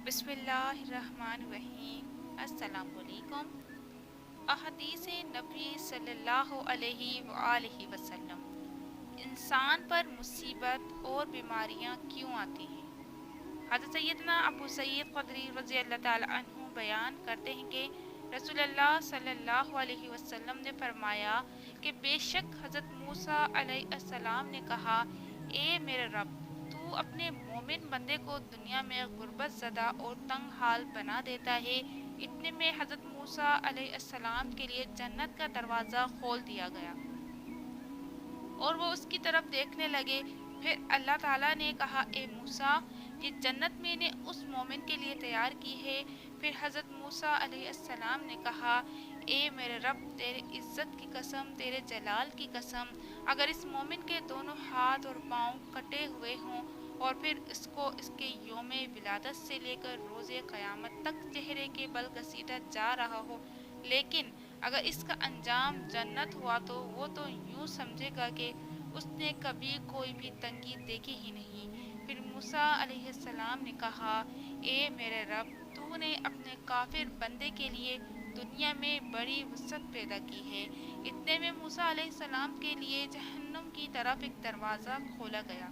بسم اللہ الرحمن الرحیم۔ السلام علیکم۔ احادیث نبی صلی اللہ علیہ وآلہ وسلم۔ انسان پر مصیبت اور بیماریاں کیوں آتی ہیں؟ حضرت سیدنا ابو سعید خدری رضی اللہ تعالی عنہ بیان کرتے ہیں کہ رسول اللہ صلی اللہ علیہ وسلم نے فرمایا کہ بے شک حضرت موسیٰ علیہ السلام نے کہا، اے میرے رب، تو اپنے مومن بندے کو دنیا میں غربت زدہ اور تنگ حال بنا دیتا ہے۔ اتنے میں حضرت موسیٰ علیہ السلام کے لیے جنت کا دروازہ کھول دیا گیا اور وہ اس کی طرف دیکھنے لگے۔ پھر اللہ تعالیٰ نے کہا، اے موسیٰ، یہ جنت میں نے اس مومن کے لیے تیار کی ہے۔ پھر حضرت موسیٰ علیہ السلام نے کہا، اے میرے رب، تیرے عزت کی قسم، تیرے جلال کی قسم، اگر اس مومن کے دونوں ہاتھ اور پاؤں کٹے ہوئے ہوں اور پھر اس کو اس کے یوم ولادت سے لے کر روز قیامت تک چہرے کے بل گھسیٹا جا رہا ہو، لیکن اگر اس کا انجام جنت ہوا تو وہ تو یوں سمجھے گا کہ اس نے کبھی کوئی بھی تنگی دیکھی ہی نہیں۔ پھر موسیٰ علیہ السلام نے کہا، اے میرے رب، تو نے اپنے کافر بندے کے لیے دنیا میں بڑی وسعت پیدا کی ہے۔ اتنے میں موسیٰ علیہ السلام کے لیے جہنم کی طرف ایک دروازہ کھولا گیا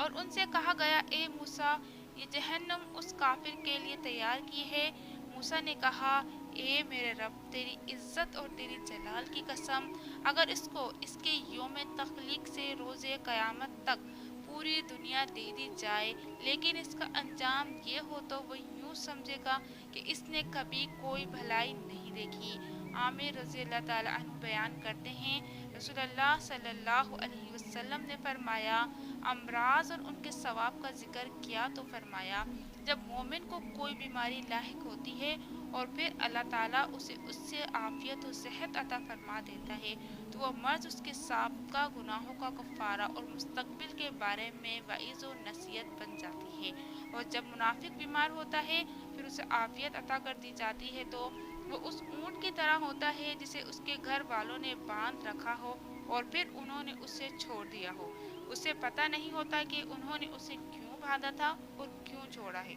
اور ان سے کہا گیا، اے موسیٰ، یہ جہنم اس کافر کے لیے تیار کی ہے۔ موسیٰ نے کہا، اے میرے رب، تیری عزت اور تیری جلال کی قسم، اگر اس کو اس کے یوم تخلیق سے روز قیامت تک پوری دنیا دے دی جائے، لیکن اس کا انجام یہ ہو تو وہ یوں سمجھے گا کہ اس نے کبھی کوئی بھلائی نہیں دیکھی۔ عامر رضی اللہ تعالیٰ عنہ بیان کرتے ہیں، رسول اللہ صلی اللہ علیہ وسلم نے فرمایا، امراض اور ان کے ثواب کا ذکر کیا تو فرمایا، جب مومن کو کوئی بیماری لاحق ہوتی ہے اور پھر اللہ تعالیٰ اسے اس سے عافیت و صحت عطا فرما دیتا ہے تو وہ مرض اس کے سابقہ گناہوں کا کفارہ اور مستقبل کے بارے میں وعظ و نصیحت بن جاتی ہے۔ اور جب منافق بیمار ہوتا ہے پھر اسے عافیت عطا کر دی جاتی ہے تو وہ اس اونٹ کی طرح ہوتا ہے جسے اس کے گھر والوں نے باندھ رکھا ہو اور پھر انہوں نے اسے چھوڑ دیا ہو۔ اسے پتہ نہیں ہوتا کہ انہوں نے اسے کیوں باندھا تھا اور کیوں چھوڑا ہے۔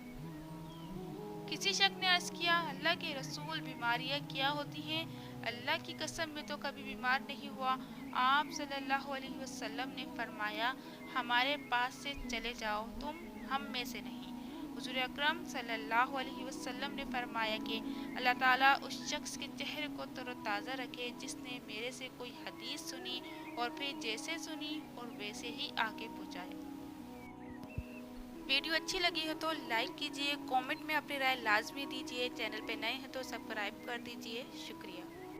کسی شخص نے عرض کیا، اللہ کے رسول، بیماریاں کیا ہوتی ہیں؟ اللہ کی قسم میں تو کبھی بیمار نہیں ہوا۔ آپ صلی اللہ علیہ وسلم نے فرمایا، ہمارے پاس سے چلے جاؤ، تم ہم میں سے نہیں۔ حضور اکرم صلی اللہ علیہ وسلم نے فرمایا کہ اللہ تعالیٰ اس شخص کے چہرے کو تر و تازہ رکھے جس نے میرے سے کوئی حدیث سنی اور پھر جیسے سنی اور ویسے ہی آگے پہنچائے۔ ویڈیو اچھی لگی ہے تو لائک کیجئے، کومنٹ میں اپنی رائے لازمی دیجئے، چینل پہ نئے ہیں تو سبسکرائب کر دیجئے۔ شکریہ۔